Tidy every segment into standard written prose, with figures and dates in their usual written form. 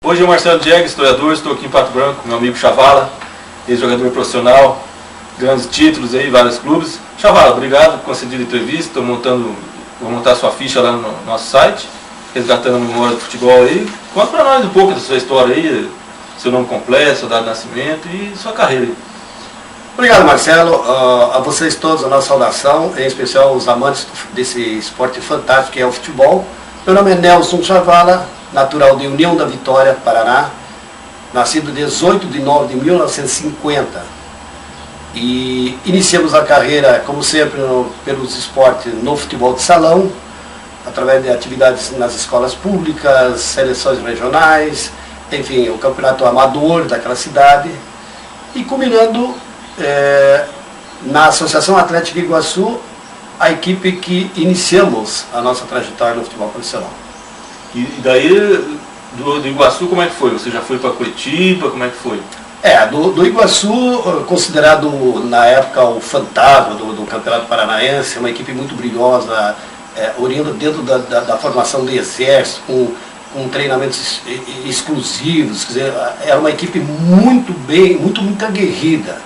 Hoje é o Marcelo Diegues, historiador, estou aqui em Pato Branco com meu amigo Chavala, ex-jogador profissional, grandes títulos aí, vários clubes. Chavala, obrigado por conceder a entrevista, vou montar sua ficha lá no nosso site, resgatando a memória do futebol aí. Conta para nós um pouco da sua história aí, seu nome completo, sua data de nascimento e sua carreira aí. Obrigado, Marcelo. A vocês todos a nossa saudação, em especial os amantes desse esporte fantástico que é o futebol. Meu nome é Nelson Chavala, natural de União da Vitória, Paraná, nascido 18 de nove de 1950. E iniciamos a carreira, como sempre, pelos esportes no futebol de salão, através de atividades nas escolas públicas, seleções regionais, enfim, o campeonato amador daquela cidade, e culminando na Associação Atlética Iguaçu, a equipe que iniciamos a nossa trajetória no futebol profissional. E daí, do Iguaçu, como é que foi? Você já foi para Curitiba, como é que foi? Do Iguaçu, considerado na época o fantasma do Campeonato Paranaense, uma equipe muito brilhosa, oriunda dentro da formação do Exército, com treinamentos exclusivos, quer dizer, era uma equipe muito aguerrida.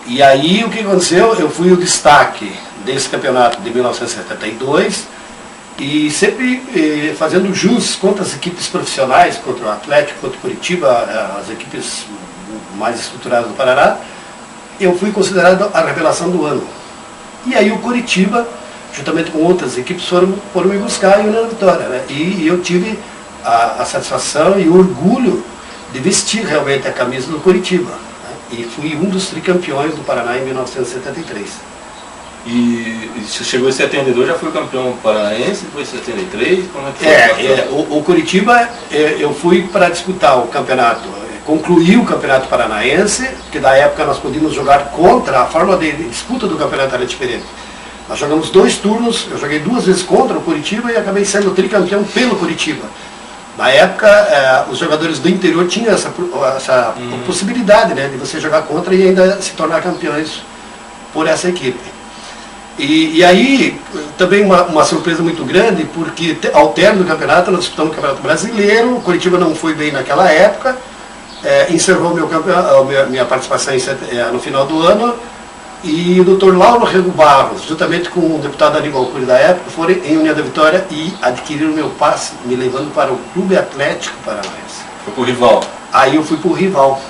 E aí o que aconteceu? Eu fui o destaque desse campeonato de 1972 e sempre fazendo jus contra as equipes profissionais, contra o Atlético, contra o Curitiba, as equipes mais estruturadas do Paraná. Eu fui considerado a revelação do ano. E aí o Curitiba, juntamente com outras equipes, foram me buscar em União da Vitória, né? E eu tive a satisfação e o orgulho de vestir realmente a camisa do Curitiba, né? E fui um dos tricampeões do Paraná em 1973. E você chegou em 72, já foi campeão paranaense, foi em 73? Como é que foi? O Curitiba, eu fui para disputar o campeonato, concluí o campeonato paranaense, que da época nós podíamos jogar contra a forma de disputa do campeonato era diferente. Nós jogamos 2 turnos, eu joguei 2 vezes contra o Curitiba e acabei sendo tricampeão pelo Curitiba. Na época, os jogadores do interior tinham essa possibilidade, né, de você jogar contra e ainda se tornar campeões por essa equipe. E aí, também uma surpresa muito grande, porque ao término do campeonato, nós disputamos o Campeonato Brasileiro, o Curitiba não foi bem naquela época, encerrou minha participação no final do ano, e o Dr. Lauro Rego Barros, juntamente com o deputado Aníbal Cury da época, foram em União da Vitória e adquiriram meu passe, me levando para o Clube Atlético Paranaense. Foi pro rival? Aí eu fui pro rival.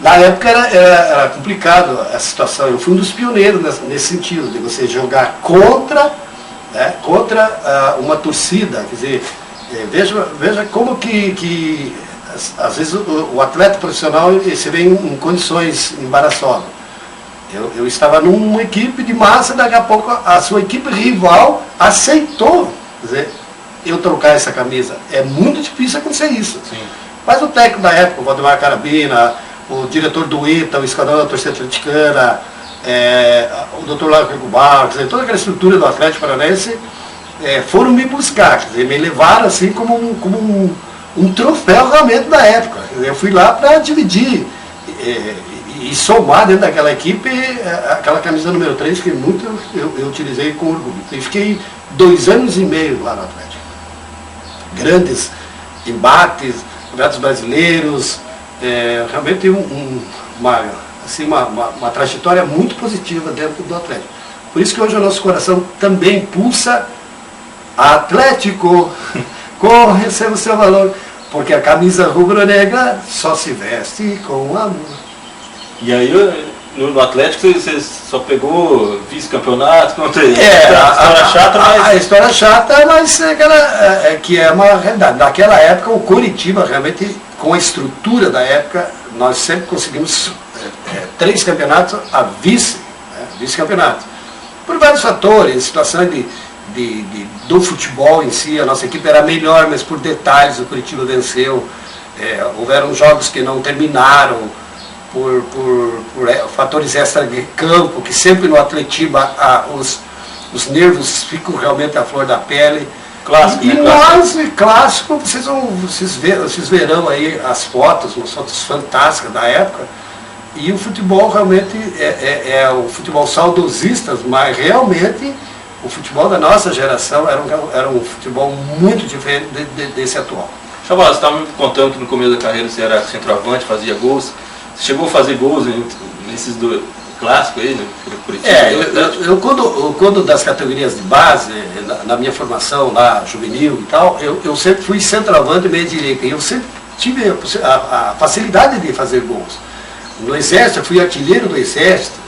Na época era complicado essa situação, eu fui um dos pioneiros nesse sentido, de você jogar contra uma torcida, quer dizer, veja como que às vezes o atleta profissional se vê em condições embaraçosas. Eu estava numa equipe de massa, daqui a pouco a sua equipe rival aceitou, quer dizer, eu trocar essa camisa. É muito difícil acontecer isso. Sim. Mas o técnico da época, o Valdemar Carabina, o diretor do ITA, o escadão da torcida atleticana, o Dr. Lauro Rego Barros, toda aquela estrutura do Atlético Paranaense, foram me buscar, quer dizer, me levaram assim como um troféu realmente da época. Eu fui lá para dividir e somar dentro daquela equipe aquela camisa número 3 que muito eu utilizei com orgulho. E fiquei 2 anos e meio lá no Atlético. Grandes embates, campeonatos brasileiros, realmente uma trajetória muito positiva dentro do Atlético. Por isso que hoje o nosso coração também pulsa Atlético, corre, receba o seu valor, porque a camisa rubro-negra só se veste com amor. E aí, no Atlético, você só pegou vice-campeonato? A história chata, mas que é uma realidade. Naquela época, o Curitiba, realmente, com a estrutura da época, nós sempre conseguimos 3 campeonatos a vice-campeonato. Por vários fatores, situação do futebol em si, a nossa equipe era melhor, mas por detalhes o Curitiba venceu. Houveram jogos que não terminaram, por fatores extra de campo, que sempre no Atletiba os nervos ficam realmente à flor da pele. Clássico, e nós, clássico, vocês verão aí as fotos fantásticas da época, e o futebol realmente é o futebol saudosista, mas realmente o futebol da nossa geração era um futebol muito diferente desse atual. Chaval, você estava me contando que no começo da carreira você era centroavante, fazia gols. Você chegou a fazer gols nesses dois clássicos aí, né? Curitiba, eu quando das categorias de base, na minha formação lá, juvenil e tal, eu sempre fui centroavante e meia direita. E eu sempre tive a facilidade de fazer gols. No Exército, eu fui artilheiro do Exército,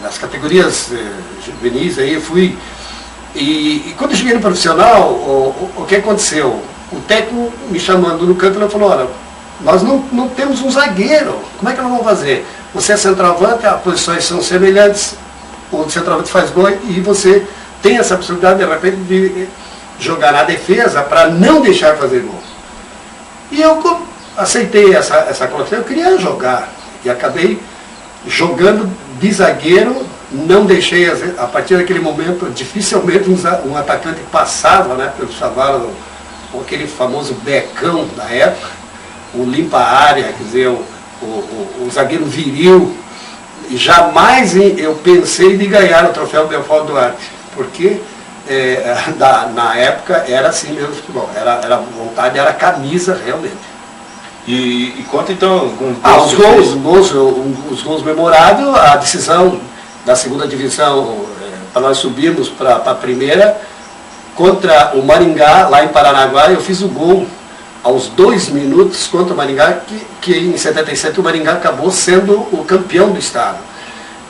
nas categorias juvenis aí eu fui. E quando eu cheguei no profissional, o que aconteceu? O técnico me chamando no campo e falou, olha, nós não temos um zagueiro, como é que nós vamos fazer? Você é centroavante, as posições são semelhantes, o centroavante faz gol e você tem essa possibilidade de repente de jogar na defesa para não deixar fazer gol. E eu aceitei essa colocação, eu queria jogar e acabei jogando de zagueiro, não deixei, a partir daquele momento, dificilmente um atacante passava, né, pelo Chavala, com aquele famoso becão da época, o limpa-área, quer dizer, o zagueiro viril. E jamais eu pensei de ganhar o troféu Belfort Duarte, porque na época era assim mesmo o futebol, era vontade, era camisa realmente. E conta então os gols memoráveis, a decisão da segunda divisão, para nós subirmos para a primeira, contra o Maringá, lá em Paranaguá, eu fiz o gol aos 2 minutos contra o Maringá, que em 77 o Maringá acabou sendo o campeão do estado.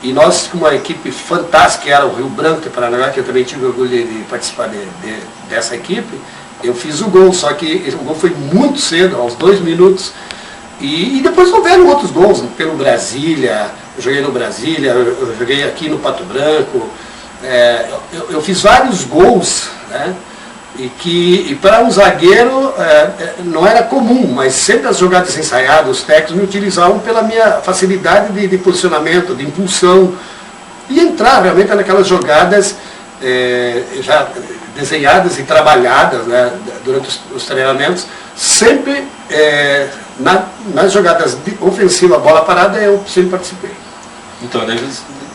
E nós, com uma equipe fantástica, que era o Rio Branco de Paranaguá, que eu também tive orgulho de participar dessa equipe, eu fiz o gol, só que o gol foi muito cedo, aos 2 minutos. E depois houveram outros gols, pelo Brasília, eu joguei no Brasília, eu joguei aqui no Pato Branco, eu fiz vários gols, né? E para um zagueiro não era comum, mas sempre as jogadas ensaiadas, os técnicos me utilizavam pela minha facilidade de posicionamento, de impulsão, e entrar realmente naquelas jogadas já desenhadas e trabalhadas, né, durante os treinamentos, sempre nas jogadas ofensivas, bola parada, eu sempre participei. Então,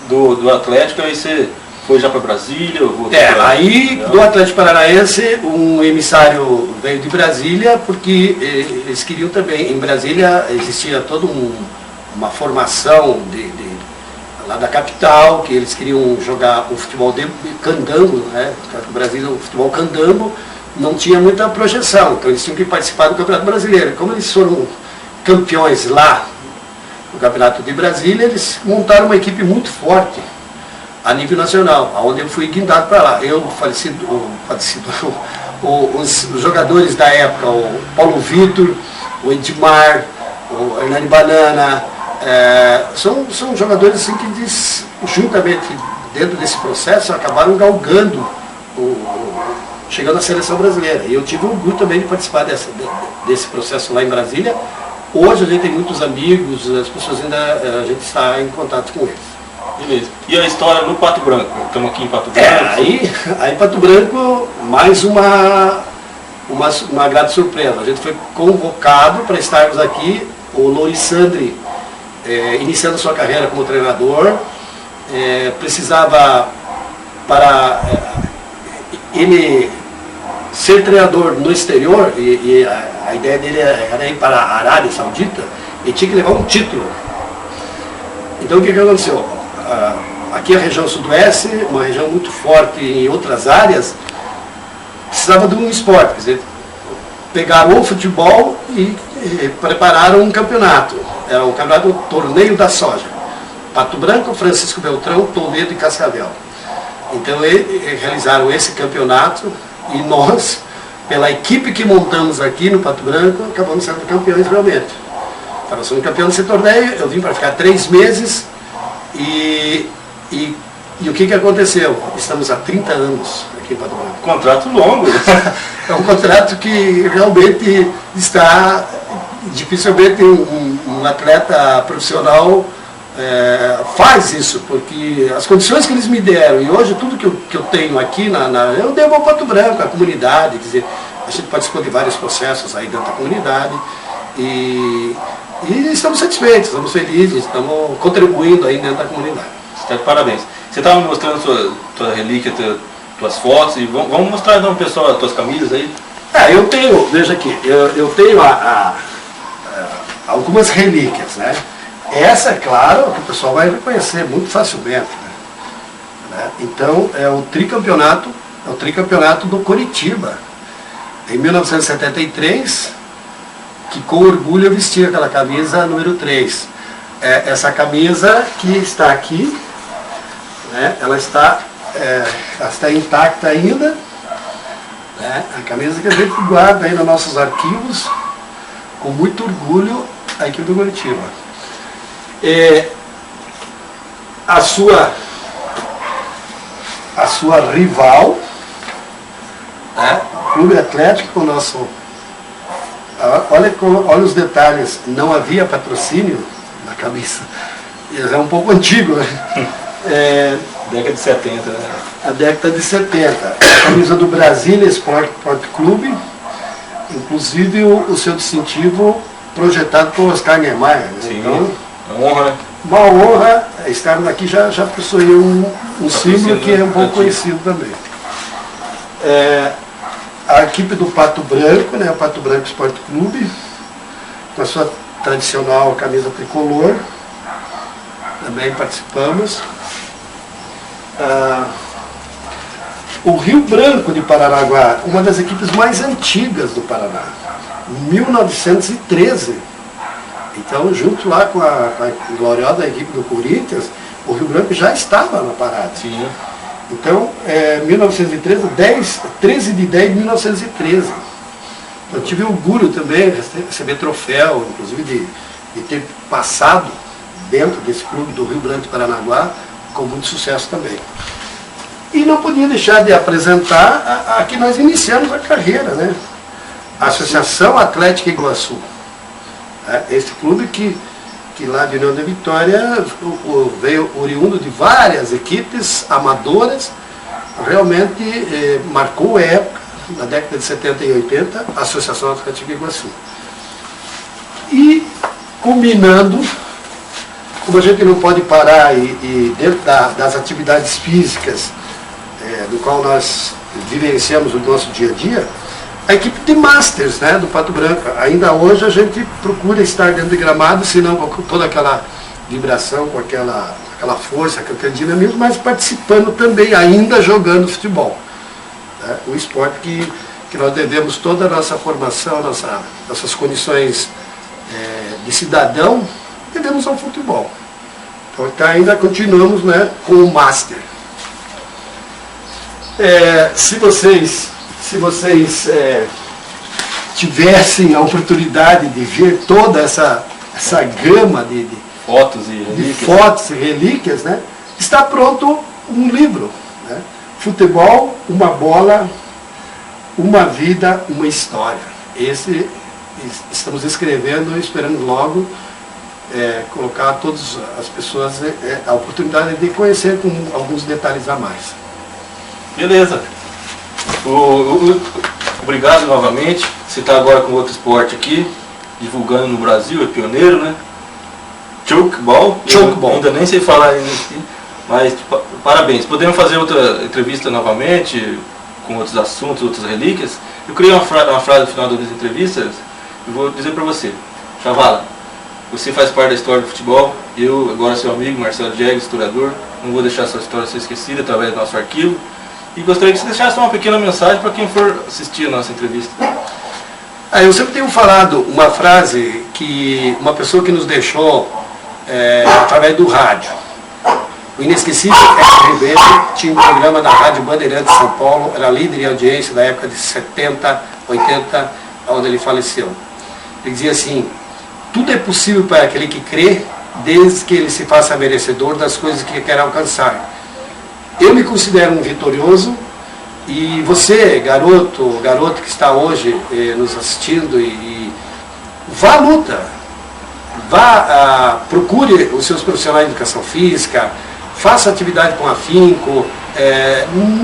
do Atlético, aí você foi já para Brasília? Aí do Atlético Paranaense, um emissário veio de Brasília, porque eles queriam também, em Brasília existia toda uma formação lá da capital, que eles queriam jogar o futebol de candango, né? No Brasil o futebol candango não tinha muita projeção, então eles tinham que participar do Campeonato Brasileiro. Como eles foram campeões lá no Campeonato de Brasília, eles montaram uma equipe muito forte a nível nacional, onde eu fui guindado para lá. Eu, os jogadores da época, o Paulo Vitor, o Edmar, o Hernani Banana, são jogadores assim que juntamente dentro desse processo acabaram galgando, chegando à seleção brasileira. E eu tive o orgulho também de participar desse processo lá em Brasília. Hoje a gente tem muitos amigos, as pessoas ainda, a gente está em contato com eles. Beleza. E a história no Pato Branco? Estamos aqui em Pato Branco. Aí em Pato Branco, mais uma grata surpresa. A gente foi convocado para estarmos aqui, o Lourissandri, iniciando sua carreira como treinador, precisava, para ele ser treinador no exterior, e a ideia dele era ir para a Arábia Saudita, ele tinha que levar um título. Então o que aconteceu? Aqui a região sudoeste, uma região muito forte em outras áreas, precisava de um esporte, quer dizer, pegaram o futebol e prepararam um campeonato. Era o campeonato Torneio da Soja. Pato Branco, Francisco Beltrão, Toledo e Cascavel. Então realizaram esse campeonato e nós, pela equipe que montamos aqui no Pato Branco, acabamos sendo campeões realmente. Então, nós somos campeões desse torneio, eu vim para ficar 3 meses e o que aconteceu? Estamos há 30 anos aqui em Pato Branco. Contrato longo. É um contrato que realmente está... Dificilmente um atleta profissional faz isso, porque as condições que eles me deram, e hoje tudo que eu tenho aqui, eu devo ao Pato Branco, à comunidade, quer dizer, a gente participou de vários processos aí dentro da comunidade, e estamos satisfeitos, estamos felizes, estamos contribuindo aí dentro da comunidade. Parabéns. Você estava mostrando tua relíquia, tuas fotos, e vamos mostrar então, pessoal, as tuas camisas aí. Eu tenho, veja aqui, eu tenho algumas relíquias, né? Essa, é claro, que o pessoal vai reconhecer muito facilmente, né? Então, é o tricampeonato do Coritiba, em 1973, que com orgulho eu vesti aquela camisa número 3. Essa camisa que está aqui, né? Ela está intacta ainda, né? A camisa que a gente guarda aí nos nossos arquivos, com muito orgulho, a equipe do Coritiba. A sua rival, né? O Clube Atlético, o nosso... Olha os detalhes, não havia patrocínio na camisa. É um pouco antigo, né? Década de 70, né? A década de 70. A camisa do Brasília Sport Clube, inclusive o seu distintivo projetado por Oscar Niemeyer. Né? Sim, então, honra, né? uma honra estarmos aqui, já possuiu um símbolo que é um pouco conhecido também. A equipe do Pato Branco, né, o Pato Branco Sport Clube, com a sua tradicional camisa tricolor, também participamos. O Rio Branco de Paranaguá, uma das equipes mais antigas do Paraná, 1913. Então, junto lá com a gloriosa equipe do Corinthians, o Rio Branco já estava na parada. Sim. Então, 1913, 13 de 10 de 1913. Eu tive orgulho também de receber troféu, inclusive de ter passado dentro desse clube do Rio Branco de Paranaguá, com muito sucesso também. E não podia deixar de apresentar a que nós iniciamos a carreira, né? A Associação Atlética Iguaçu. Esse clube que lá de União da Vitória veio oriundo de várias equipes amadoras, realmente marcou a época, na década de 70 e 80, a Associação Atlética Iguaçu. E, combinando, como a gente não pode parar e dentro das atividades físicas, do qual nós vivenciamos o nosso dia a dia, a equipe de Masters, né, do Pato Branco. Ainda hoje a gente procura estar dentro de gramado, se não com toda aquela vibração, com aquela força, com aquele dinamismo, mas participando também, ainda jogando futebol. Né, o esporte que nós devemos toda a nossa formação, nossas condições de cidadão, devemos ao futebol. Então ainda continuamos, né, com o Master. Se vocês tivessem a oportunidade de ver toda essa gama de fotos e relíquias, né, está pronto um livro, né? Futebol, uma bola, uma vida, uma história. Esse estamos escrevendo e esperando logo colocar a todas as pessoas a oportunidade de conhecer com alguns detalhes a mais. Beleza. Obrigado novamente. Você está agora com outro esporte aqui, divulgando no Brasil, é pioneiro, né? Chokeball. Ainda nem sei falar isso, mas parabéns. Podemos fazer outra entrevista novamente, com outros assuntos, outras relíquias. Eu criei uma frase no final das entrevistas, eu vou dizer para você. Chavala, você faz parte da história do futebol, eu, agora seu amigo, Marcelo Diegues, historiador, não vou deixar sua história ser esquecida através do nosso arquivo. E gostaria que você deixasse uma pequena mensagem para quem for assistir a nossa entrevista. Eu sempre tenho falado uma frase que uma pessoa que nos deixou através do rádio. O inesquecível Edson Ribeiro tinha um programa na Rádio Bandeirantes de São Paulo, era líder em audiência da época de 70, 80, onde ele faleceu. Ele dizia assim: tudo é possível para aquele que crê, desde que ele se faça merecedor das coisas que quer alcançar. Eu me considero um vitorioso, e você, garoto que está hoje nos assistindo, vá à luta, procure os seus profissionais de educação física, faça atividade com afinco,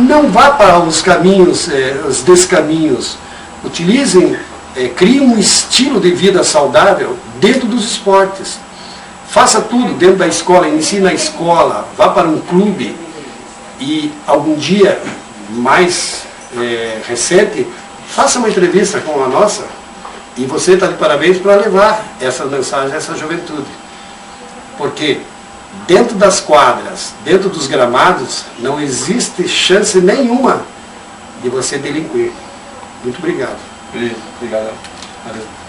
não vá para os caminhos, os descaminhos, utilizem, criem um estilo de vida saudável dentro dos esportes, faça tudo dentro da escola, inicie na escola, vá para um clube, e algum dia mais recente, faça uma entrevista com a nossa e você está de parabéns para levar essa mensagem a essa juventude. Porque dentro das quadras, dentro dos gramados, não existe chance nenhuma de você delinquir. Muito obrigado. Obrigado. Valeu.